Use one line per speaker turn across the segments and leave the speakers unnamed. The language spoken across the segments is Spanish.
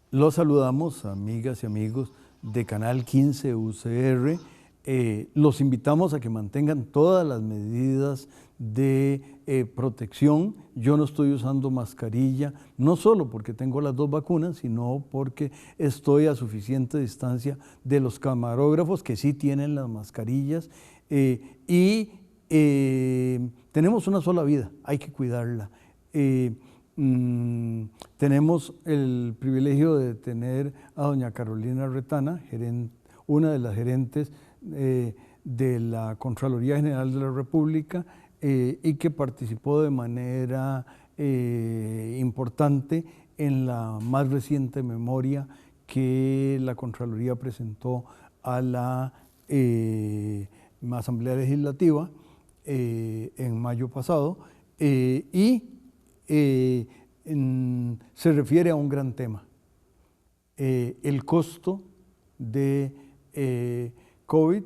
Los saludamos, amigas y amigos de Canal 15 UCR. Los invitamos a que mantengan todas las medidas de protección. Yo no estoy usando mascarilla, no solo porque tengo las 2 vacunas, sino porque estoy a suficiente distancia de los camarógrafos que sí tienen las mascarillas. Tenemos una sola vida, hay que cuidarla. Tenemos el privilegio de tener a doña Carolina Retana, una de las gerentes de la Contraloría General de la República y que participó de manera importante en la más reciente memoria que la Contraloría presentó a la Asamblea Legislativa en mayo pasado se refiere a un gran tema, el costo de COVID.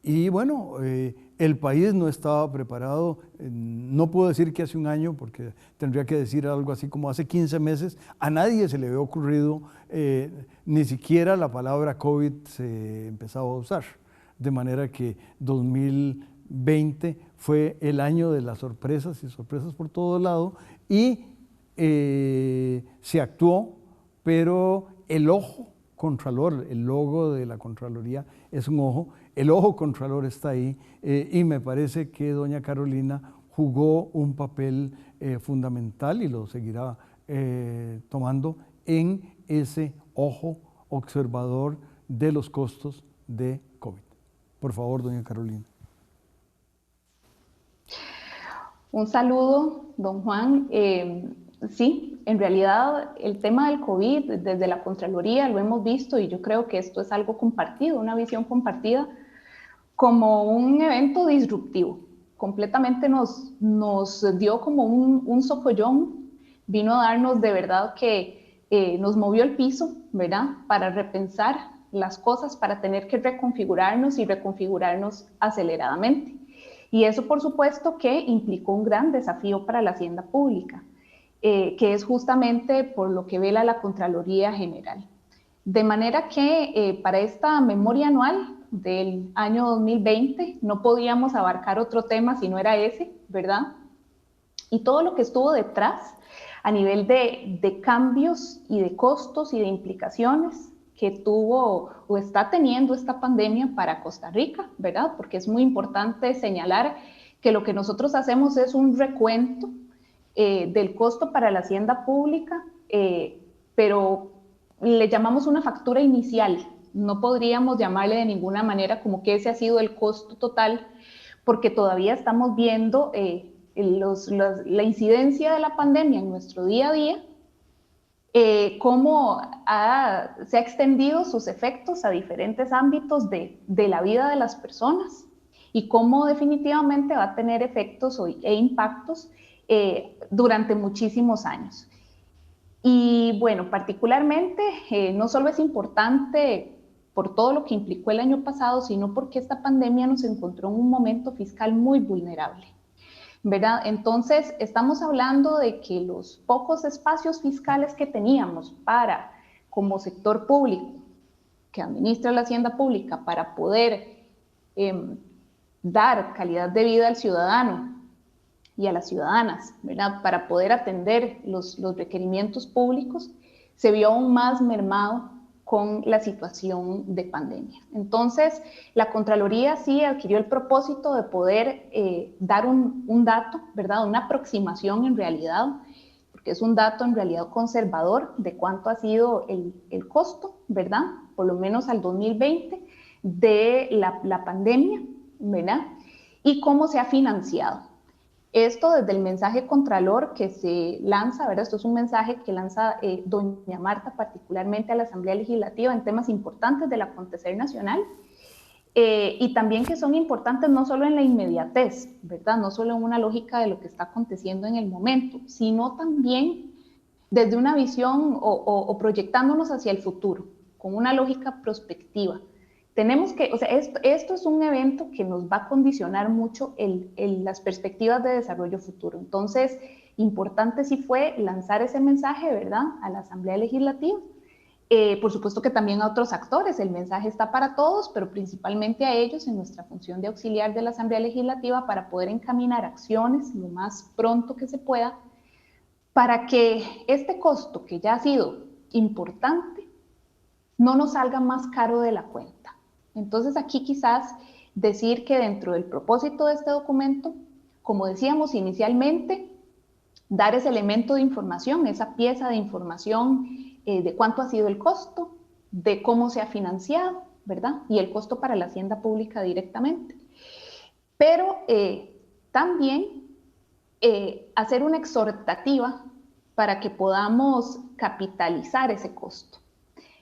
Y bueno, el país no estaba preparado, no puedo decir que hace un año, porque tendría que decir algo así como hace 15 meses, a nadie se le había ocurrido, ni siquiera la palabra COVID se empezaba a usar, de manera que 2020 fue el año de las sorpresas y sorpresas por todo lado, y se actuó, pero el ojo contralor, el logo de la Contraloría es un ojo, el ojo contralor está ahí, y me parece que doña Carolina jugó un papel fundamental y lo seguirá tomando en ese ojo observador de los costos de COVID. Por favor, doña Carolina.
Un saludo, don Juan. Sí, en realidad el tema del COVID desde la Contraloría lo hemos visto, y yo creo que esto es algo compartido, una visión compartida, como un evento disruptivo. Completamente nos dio como un sofollón, vino a darnos de verdad que nos movió el piso, ¿verdad? Para repensar las cosas, para tener que reconfigurarnos y reconfigurarnos aceleradamente. Y eso, por supuesto, que implicó un gran desafío para la hacienda pública, que es justamente por lo que vela la Contraloría General. De manera que para esta memoria anual del año 2020 no podíamos abarcar otro tema si no era ese, ¿verdad? Y todo lo que estuvo detrás a nivel de cambios y de costos y de implicaciones que tuvo o está teniendo esta pandemia para Costa Rica, ¿verdad? Porque es muy importante señalar que lo que nosotros hacemos es un recuento del costo para la hacienda pública, pero le llamamos una factura inicial. No podríamos llamarle de ninguna manera como que ese ha sido el costo total, porque todavía estamos viendo la incidencia de la pandemia en nuestro día a día, cómo se ha extendido sus efectos a diferentes ámbitos de la vida de las personas, y cómo definitivamente va a tener efectos e impactos durante muchísimos años. Y bueno, particularmente no solo es importante por todo lo que implicó el año pasado, sino porque esta pandemia nos encontró en un momento fiscal muy vulnerable, ¿verdad? Entonces, estamos hablando de que los pocos espacios fiscales que teníamos para, como sector público, que administra la hacienda pública, para poder dar calidad de vida al ciudadano y a las ciudadanas, ¿verdad? Para poder atender los requerimientos públicos, se vio aún más mermado con la situación de pandemia. Entonces, la Contraloría sí adquirió el propósito de poder dar un dato, ¿verdad? Una aproximación en realidad, porque es un dato en realidad conservador de cuánto ha sido el costo, ¿verdad? Por lo menos al 2020 de la pandemia, ¿verdad? Y cómo se ha financiado. Esto desde el mensaje Contralor que se lanza, ¿verdad? Esto es un mensaje que lanza doña Marta particularmente a la Asamblea Legislativa en temas importantes del acontecer nacional, y también que son importantes no solo en la inmediatez, ¿verdad? No solo en una lógica de lo que está aconteciendo en el momento, sino también desde una visión o proyectándonos hacia el futuro, con una lógica prospectiva. Tenemos que, o sea, esto es un evento que nos va a condicionar mucho las perspectivas de desarrollo futuro. Entonces, importante sí fue lanzar ese mensaje, ¿verdad?, a la Asamblea Legislativa. Por supuesto que también a otros actores, el mensaje está para todos, pero principalmente a ellos en nuestra función de auxiliar de la Asamblea Legislativa para poder encaminar acciones lo más pronto que se pueda para que este costo, que ya ha sido importante, no nos salga más caro de la cuenta. Entonces aquí quizás decir que dentro del propósito de este documento, como decíamos inicialmente, dar ese elemento de información, esa pieza de información de cuánto ha sido el costo, de cómo se ha financiado, ¿verdad? Y el costo para la hacienda pública directamente. Pero también hacer una exhortativa para que podamos capitalizar ese costo.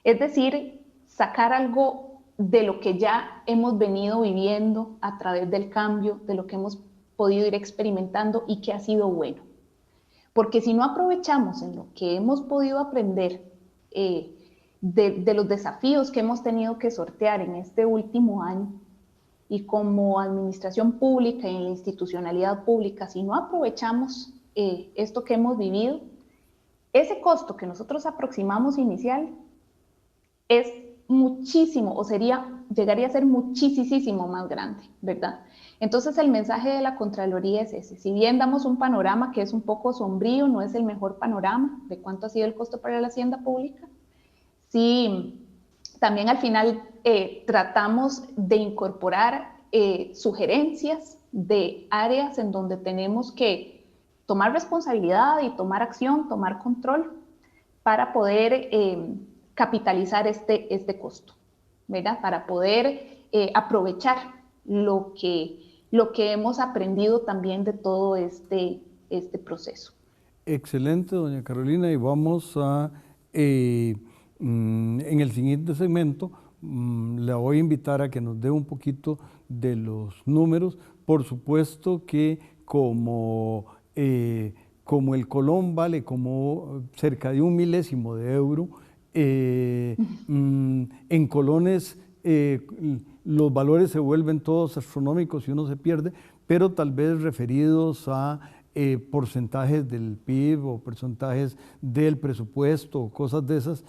Es decir, sacar algo de lo que ya hemos venido viviendo a través del cambio, de lo que hemos podido ir experimentando y que ha sido bueno. Porque si no aprovechamos en lo que hemos podido aprender de los desafíos que hemos tenido que sortear en este último año, y como administración pública y en la institucionalidad pública, si no aprovechamos esto que hemos vivido, ese costo que nosotros aproximamos inicial es muchísimo, o llegaría a ser muchísimo más grande, ¿verdad? Entonces el mensaje de la Contraloría es ese. Si bien damos un panorama que es un poco sombrío, no es el mejor panorama de cuánto ha sido el costo para la hacienda pública, sí, también al final tratamos de incorporar sugerencias de áreas en donde tenemos que tomar responsabilidad y tomar acción, tomar control para poder capitalizar este costo, ¿verdad? Para poder aprovechar lo que hemos aprendido también de todo este proceso.
Excelente, doña Carolina, y vamos a, en el siguiente segmento, la voy a invitar a que nos dé un poquito de los números. Por supuesto que como el colón vale como cerca de 1 milésimo de euro, en colones los valores se vuelven todos astronómicos y uno se pierde, pero tal vez referidos a porcentajes del PIB o porcentajes del presupuesto o cosas de esas,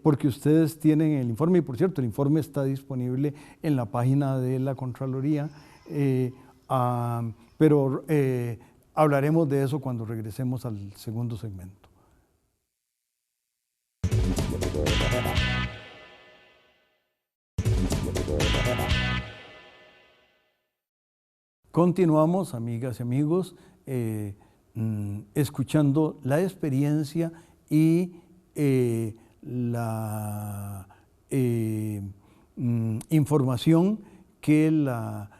porque ustedes tienen el informe, y por cierto, el informe está disponible en la página de la Contraloría, pero hablaremos de eso cuando regresemos al segundo segmento. Continuamos, amigas y amigos, escuchando la experiencia y la información que la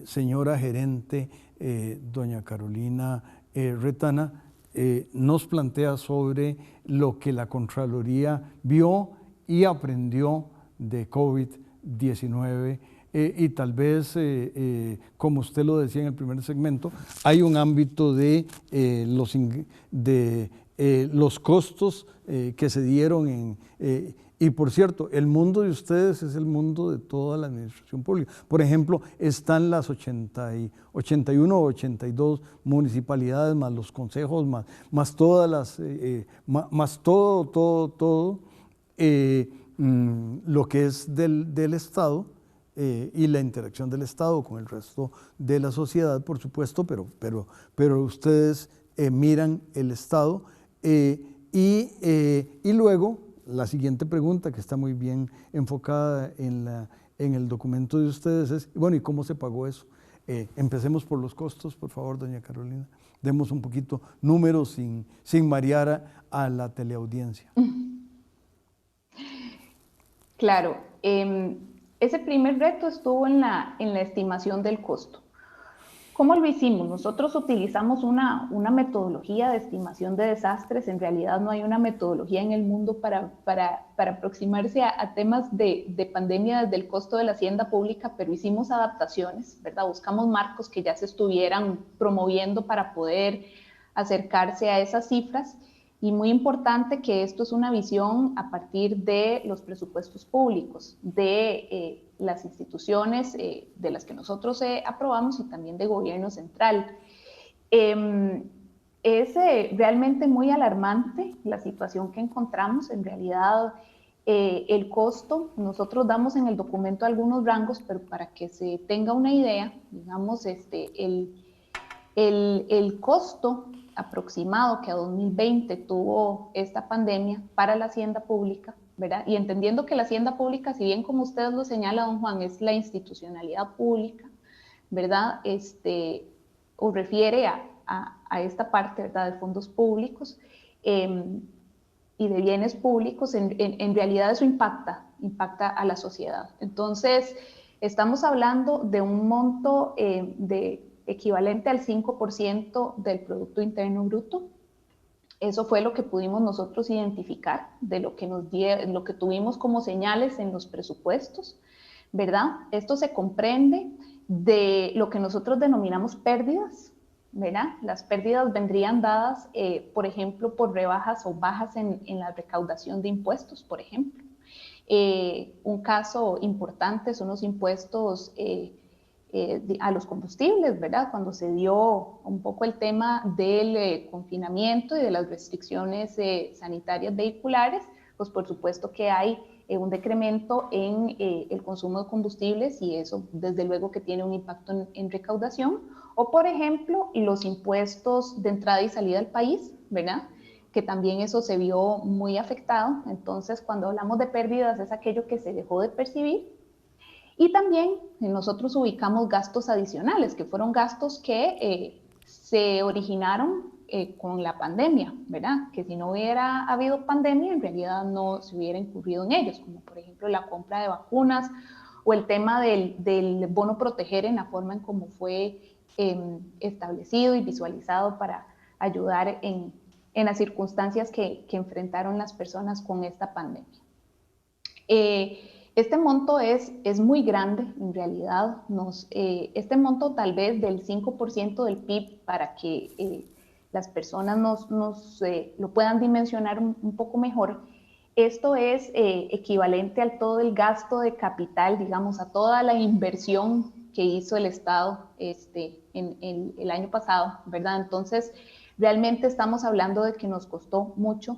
señora gerente, doña Carolina Retana, nos plantea sobre lo que la Contraloría vio y aprendió de COVID-19. Y tal vez, como usted lo decía en el primer segmento, hay un ámbito de los costos que se dieron y por cierto, el mundo de ustedes es el mundo de toda la administración pública. Por ejemplo, están las 81 o 82 municipalidades, más los consejos, más todas las, más todo lo que es del Estado, y la interacción del Estado con el resto de la sociedad, por supuesto, pero ustedes miran el Estado y luego la siguiente pregunta, que está muy bien enfocada en el documento de ustedes, es, bueno, ¿y cómo se pagó eso? Empecemos por los costos, por favor, doña Carolina. Demos un poquito números sin marear a la teleaudiencia.
Claro, ese primer reto estuvo en la estimación del costo. ¿Cómo lo hicimos? Nosotros utilizamos una metodología de estimación de desastres. En realidad no hay una metodología en el mundo para aproximarse a temas de pandemia desde el costo de la hacienda pública, pero hicimos adaptaciones, ¿verdad? Buscamos marcos que ya se estuvieran promoviendo para poder acercarse a esas cifras. Y muy importante que esto es una visión a partir de los presupuestos públicos, de las instituciones de las que nosotros aprobamos y también de gobierno central. Es realmente muy alarmante la situación que encontramos. En realidad, el costo, nosotros damos en el documento algunos rangos, pero para que se tenga una idea, digamos, el costo aproximado que a 2020 tuvo esta pandemia para la hacienda pública, ¿verdad? Y entendiendo que la hacienda pública, si bien como ustedes lo señala, don Juan, es la institucionalidad pública, ¿verdad? O refiere a esta parte, ¿verdad?, de fondos públicos y de bienes públicos, en realidad eso impacta a la sociedad. Entonces, estamos hablando de un monto de equivalente al 5% del Producto Interno Bruto. Eso fue lo que pudimos nosotros identificar de lo que tuvimos como señales en los presupuestos, ¿verdad? Esto se comprende de lo que nosotros denominamos pérdidas, ¿verdad? Las pérdidas vendrían dadas, por ejemplo, por rebajas o bajas en la recaudación de impuestos, por ejemplo. Un caso importante son los impuestos a los combustibles, ¿verdad? Cuando se dio un poco el tema del confinamiento y de las restricciones sanitarias vehiculares, pues por supuesto que hay un decremento en el consumo de combustibles y eso desde luego que tiene un impacto en recaudación. O por ejemplo, los impuestos de entrada y salida del país, ¿verdad?, que también eso se vio muy afectado. Entonces, cuando hablamos de pérdidas es aquello que se dejó de percibir. Y también nosotros ubicamos gastos adicionales, que fueron gastos que se originaron con la pandemia, ¿verdad? Que si no hubiera habido pandemia, en realidad no se hubiera incurrido en ellos, como por ejemplo la compra de vacunas o el tema del bono proteger en la forma en cómo fue establecido y visualizado para ayudar en las circunstancias que enfrentaron las personas con esta pandemia. Este monto es muy grande, en realidad. Este monto tal vez del 5% del PIB, para que las personas lo puedan dimensionar un poco mejor, esto es equivalente al todo el gasto de capital, digamos, a toda la inversión que hizo el Estado en el año pasado, ¿verdad? Entonces, realmente estamos hablando de que nos costó mucho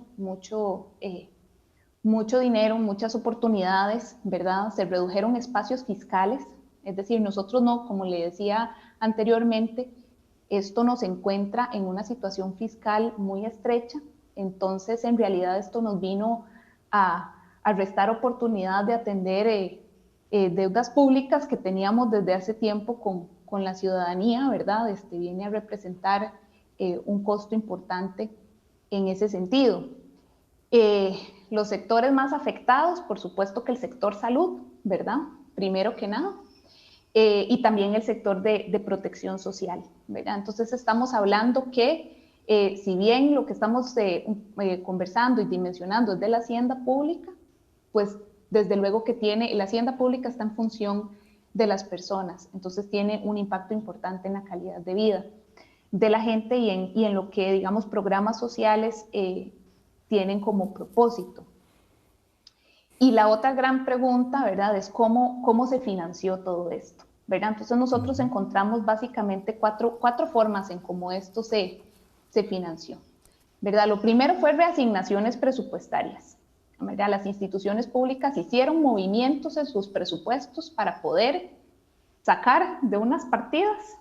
dinero, muchas oportunidades, ¿verdad? Se redujeron espacios fiscales, es decir, nosotros no, como le decía anteriormente, esto nos encuentra en una situación fiscal muy estrecha, entonces en realidad esto nos vino a restar oportunidad de atender deudas públicas que teníamos desde hace tiempo con la ciudadanía, ¿verdad? Viene a representar un costo importante en ese sentido. Los sectores más afectados, por supuesto que el sector salud, ¿verdad? Primero que nada, y también el sector de protección social, ¿verdad? Entonces estamos hablando que si bien lo que estamos conversando y dimensionando es de la hacienda pública, pues desde luego que la hacienda pública está en función de las personas, entonces tiene un impacto importante en la calidad de vida de la gente y en lo que, digamos, programas sociales tienen como propósito. Y la otra gran pregunta, ¿verdad?, es cómo se financió todo esto, ¿verdad? Entonces nosotros encontramos básicamente cuatro formas en cómo esto se financió, ¿verdad? Lo primero fue reasignaciones presupuestarias, ¿verdad? Las instituciones públicas hicieron movimientos en sus presupuestos para poder sacar de unas partidas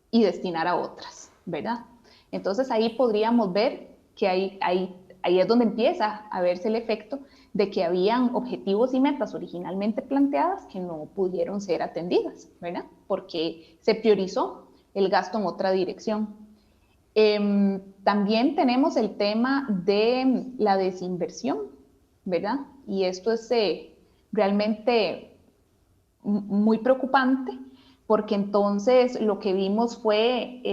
y destinar a otras, ¿verdad? Entonces ahí podríamos ver que ahí es donde empieza a verse el efecto de que habían objetivos y metas originalmente planteadas que no pudieron ser atendidas, ¿verdad? Porque se priorizó el gasto en otra dirección. También tenemos el tema de la desinversión, ¿verdad? Y esto es realmente muy preocupante porque entonces lo que vimos fue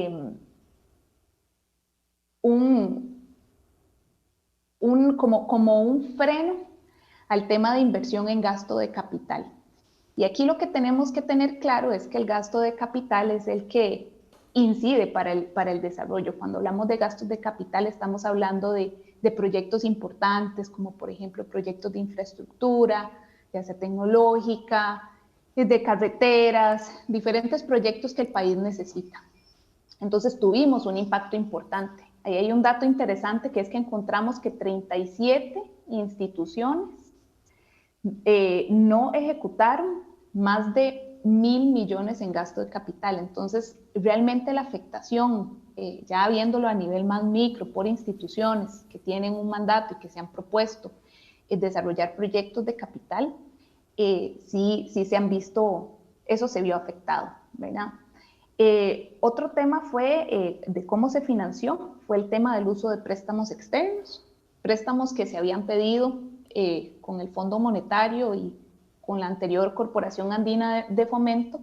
como un freno al tema de inversión en gasto de capital. Y aquí lo que tenemos que tener claro es que el gasto de capital es el que incide para el desarrollo. Cuando hablamos de gastos de capital estamos hablando de proyectos importantes, como por ejemplo proyectos de infraestructura, ya sea tecnológica, de carreteras, diferentes proyectos que el país necesita. Entonces tuvimos un impacto importante. Ahí hay un dato interesante que es que encontramos que 37 instituciones no ejecutaron más de 1.000 millones en gasto de capital. Entonces, realmente la afectación, ya viéndolo a nivel más micro, por instituciones que tienen un mandato y que se han propuesto desarrollar proyectos de capital, sí se han visto, eso se vio afectado, ¿verdad? Otro tema fue de cómo se financió, fue el tema del uso de préstamos externos, préstamos que se habían pedido con el Fondo Monetario y con la anterior Corporación Andina de Fomento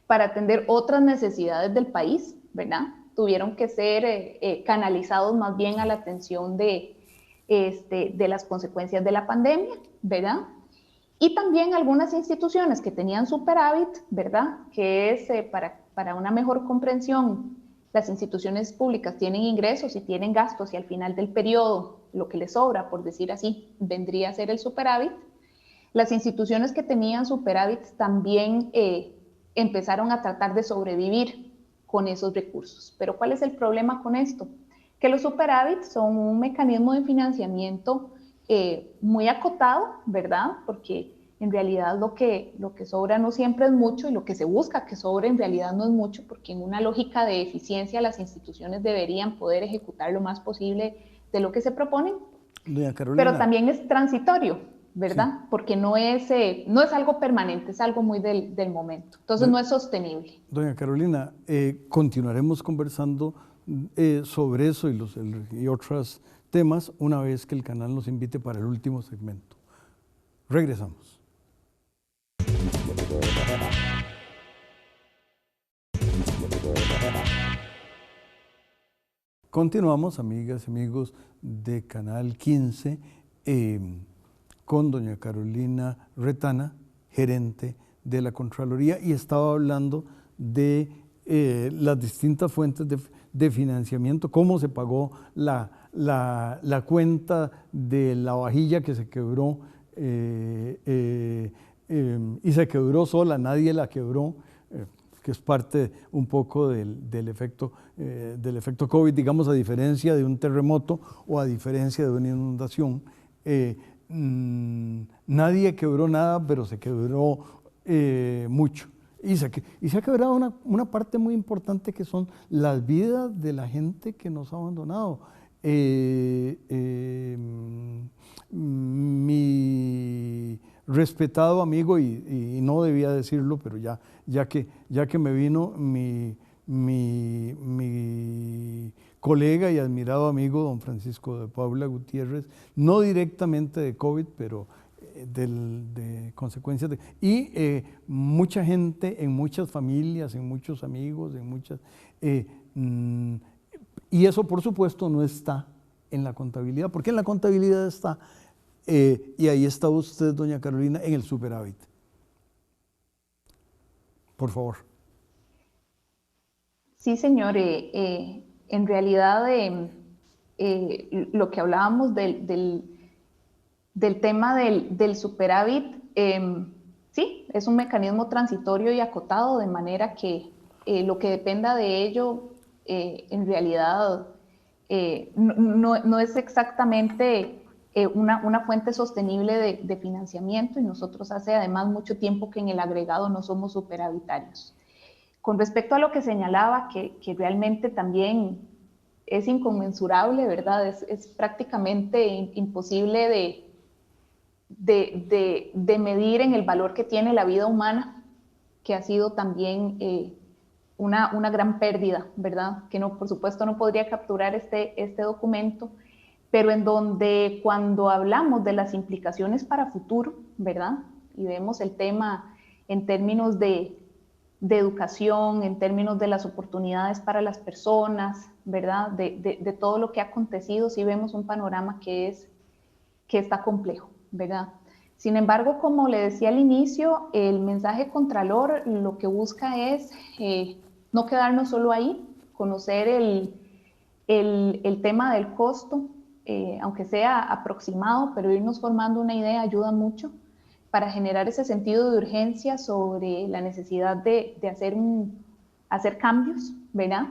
para atender otras necesidades del país, ¿verdad? Tuvieron que ser canalizados más bien a la atención de las consecuencias de la pandemia, ¿verdad? Y también algunas instituciones que tenían superávit, ¿verdad? Que es para una mejor comprensión, las instituciones públicas tienen ingresos y tienen gastos y al final del periodo lo que les sobra, por decir así, vendría a ser el superávit. Las instituciones que tenían superávits también empezaron a tratar de sobrevivir con esos recursos. Pero ¿cuál es el problema con esto? Que los superávits son un mecanismo de financiamiento muy acotado, ¿verdad? Porque en realidad lo que sobra no siempre es mucho y lo que se busca que sobre en realidad no es mucho, porque en una lógica de eficiencia las instituciones deberían poder ejecutar lo más posible de lo que se proponen.
Doña Carolina.
Pero también es transitorio, ¿verdad? Sí. Porque no es algo permanente, es algo muy del momento. Entonces no es sostenible.
Doña Carolina, continuaremos conversando sobre eso y otros temas una vez que el canal nos invite para el último segmento. Regresamos. Continuamos, amigas y amigos de Canal 15, con doña Carolina Retana, gerente de la Contraloría, y estaba hablando de las distintas fuentes de financiamiento, cómo se pagó la cuenta de la vajilla que se quebró y se quebró sola, nadie la quebró, que es parte un poco del efecto COVID, digamos, a diferencia de un terremoto o a diferencia de una inundación. Nadie quebró nada, pero se quebró mucho. Y se ha quebrado una parte muy importante que son las vidas de la gente que nos ha abandonado. Mi respetado amigo, y no debía decirlo, pero ya que me vino mi colega y admirado amigo don Francisco de Paula Gutiérrez, no directamente de COVID, pero de consecuencias y mucha gente en muchas familias, en muchos amigos, y eso por supuesto no está en la contabilidad, porque en la contabilidad está, y ahí está usted, doña Carolina, en el superávit. Por favor.
Sí, señor. En realidad, lo que hablábamos del tema del superávit, sí, es un mecanismo transitorio y acotado, de manera que lo que dependa de ello, en realidad, no es exactamente una fuente sostenible de financiamiento, y nosotros hace además mucho tiempo que en el agregado no somos superavitarios. Con respecto a lo que señalaba, que realmente también es inconmensurable, ¿verdad? Es prácticamente imposible de medir en el valor que tiene la vida humana, que ha sido también una gran pérdida, ¿verdad? Que no, por supuesto no podría capturar este documento, pero en donde cuando hablamos de las implicaciones para futuro, ¿verdad? Y vemos el tema en términos de de educación, en términos de las oportunidades para las personas, ¿verdad? De todo lo que ha acontecido, sí vemos un panorama que está complejo, ¿verdad? Sin embargo, como le decía al inicio, el mensaje Contralor lo que busca es no quedarnos solo ahí, conocer el tema del costo, aunque sea aproximado, pero irnos formando una idea ayuda mucho para generar ese sentido de urgencia sobre la necesidad de hacer cambios, ¿verdad?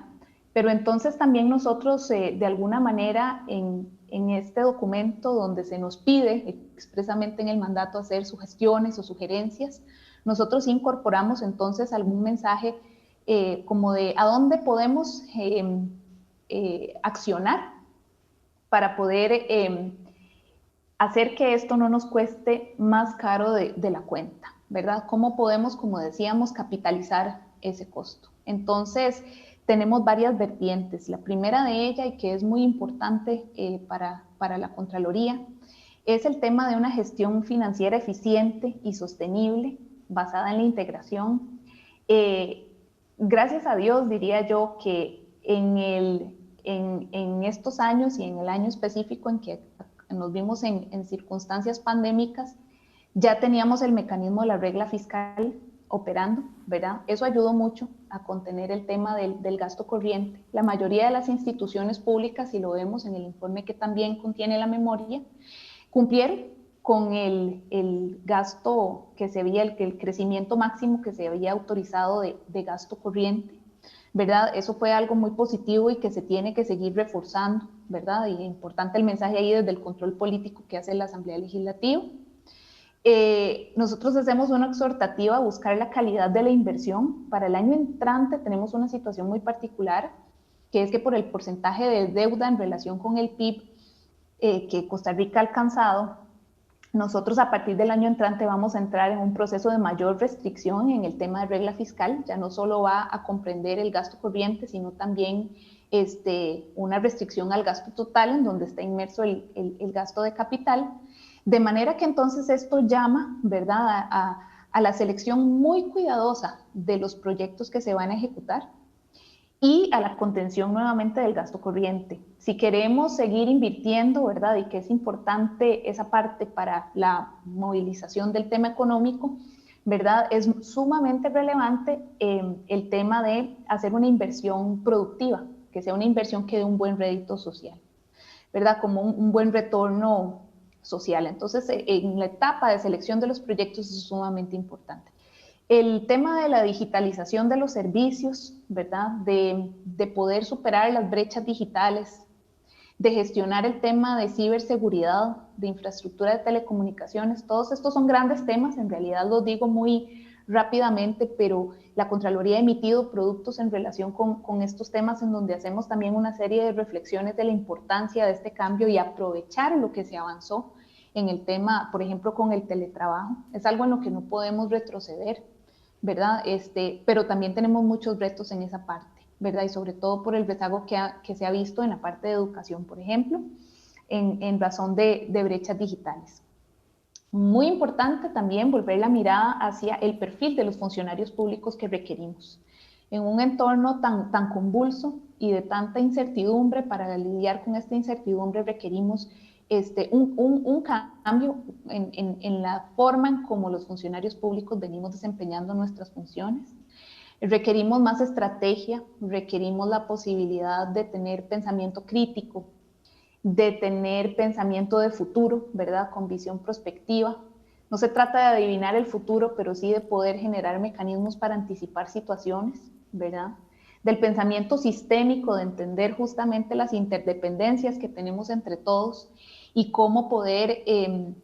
Pero entonces también nosotros, de alguna manera, en este documento donde se nos pide expresamente en el mandato hacer sugestiones o sugerencias, nosotros incorporamos entonces algún mensaje como de a dónde podemos accionar para poder hacer que esto no nos cueste más caro de la cuenta, ¿verdad? ¿Cómo podemos, como decíamos, capitalizar ese costo? Entonces, tenemos varias vertientes. La primera de ellas, y que es muy importante para la Contraloría, es el tema de una gestión financiera eficiente y sostenible, basada en la integración. Gracias a Dios, diría yo, que en estos años y en el año específico en que nos vimos en circunstancias pandémicas, ya teníamos el mecanismo de la regla fiscal operando, ¿verdad? Eso ayudó mucho a contener el tema del gasto corriente. La mayoría de las instituciones públicas, si lo vemos en el informe que también contiene la memoria, cumplieron con el gasto que se veía, el crecimiento máximo que se había autorizado de gasto corriente, ¿verdad? Eso fue algo muy positivo y que se tiene que seguir reforzando, ¿verdad? Y importante el mensaje ahí desde el control político que hace la Asamblea Legislativa. Nosotros hacemos una exhortativa a buscar la calidad de la inversión. Para el año entrante tenemos una situación muy particular, que es que por el porcentaje de deuda en relación con el PIB que Costa Rica ha alcanzado, nosotros a partir del año entrante vamos a entrar en un proceso de mayor restricción en el tema de regla fiscal. Ya no solo va a comprender el gasto corriente, sino también una restricción al gasto total, en donde está inmerso el gasto de capital. De manera que entonces esto llama, ¿verdad?, a la selección muy cuidadosa de los proyectos que se van a ejecutar y a la contención nuevamente del gasto corriente. Si queremos seguir invirtiendo, ¿verdad? Y que es importante esa parte para la movilización del tema económico, ¿verdad? Es sumamente relevante el tema de hacer una inversión productiva, que sea una inversión que dé un buen rédito social, ¿verdad? Como un buen retorno social. Entonces, en la etapa de selección de los proyectos es sumamente importante. El tema de la digitalización de los servicios, ¿verdad? De poder superar las brechas digitales, de gestionar el tema de ciberseguridad, de infraestructura de telecomunicaciones, todos estos son grandes temas, en realidad los digo muy rápidamente, pero la Contraloría ha emitido productos en relación con estos temas en donde hacemos también una serie de reflexiones de la importancia de este cambio y aprovechar lo que se avanzó en el tema, por ejemplo, con el teletrabajo. Es algo en lo que no podemos retroceder, ¿verdad? Pero también tenemos muchos retos en esa parte, ¿verdad? Y sobre todo por el rezago que se ha visto en la parte de educación, por ejemplo, en razón de brechas digitales. Muy importante también volver la mirada hacia el perfil de los funcionarios públicos que requerimos. En un entorno tan convulso y de tanta incertidumbre, para lidiar con esta incertidumbre requerimos un cambio en la forma en cómo los funcionarios públicos venimos desempeñando nuestras funciones. Requerimos más estrategia, requerimos la posibilidad de tener pensamiento crítico, de tener pensamiento de futuro, ¿verdad? Con visión prospectiva. No se trata de adivinar el futuro, pero sí de poder generar mecanismos para anticipar situaciones, ¿verdad? Del pensamiento sistémico, de entender justamente las interdependencias que tenemos entre todos y cómo poder que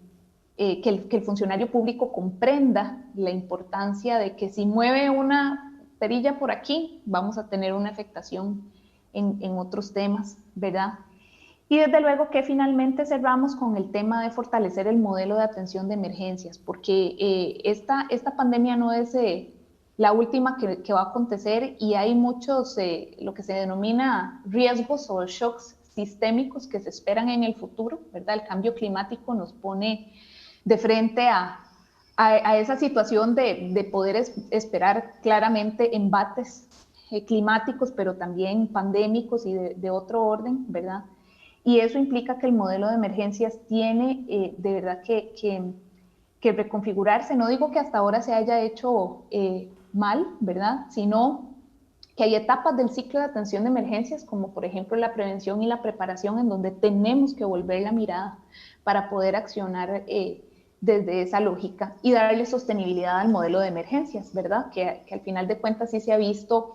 el funcionario público comprenda la importancia de que si mueve una perilla por aquí, vamos a tener una afectación en otros temas, ¿verdad? Y desde luego que finalmente cerramos con el tema de fortalecer el modelo de atención de emergencias, porque esta pandemia no es la última que va a acontecer y hay muchos, lo que se denomina riesgos o shocks sistémicos que se esperan en el futuro, ¿verdad? El cambio climático nos pone de frente a esa situación de poder esperar claramente embates climáticos, pero también pandémicos y de otro orden, ¿verdad? Y eso implica que el modelo de emergencias tiene de verdad que reconfigurarse. No digo que hasta ahora se haya hecho mal, ¿verdad? Sino que hay etapas del ciclo de atención de emergencias, como por ejemplo la prevención y la preparación, en donde tenemos que volver la mirada para poder accionar desde esa lógica y darle sostenibilidad al modelo de emergencias, ¿verdad? Que al final de cuentas sí se ha visto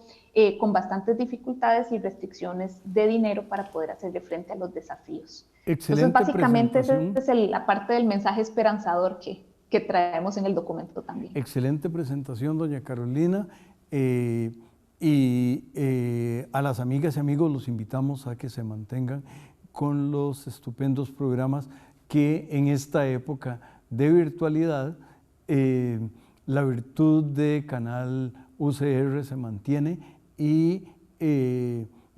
con bastantes dificultades y restricciones de dinero para poder hacerle frente a los desafíos. Entonces,
Excelente
básicamente, esa
presentación.
es la parte del mensaje esperanzador que traemos en el documento también.
Excelente presentación, doña Carolina. A las amigas y amigos los invitamos a que se mantengan con los estupendos programas que en esta época de virtualidad, la virtud de Canal UCR se mantiene y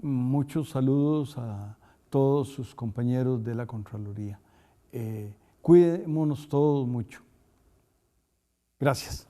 muchos saludos a todos sus compañeros de la Contraloría. Cuidémonos todos mucho. Gracias.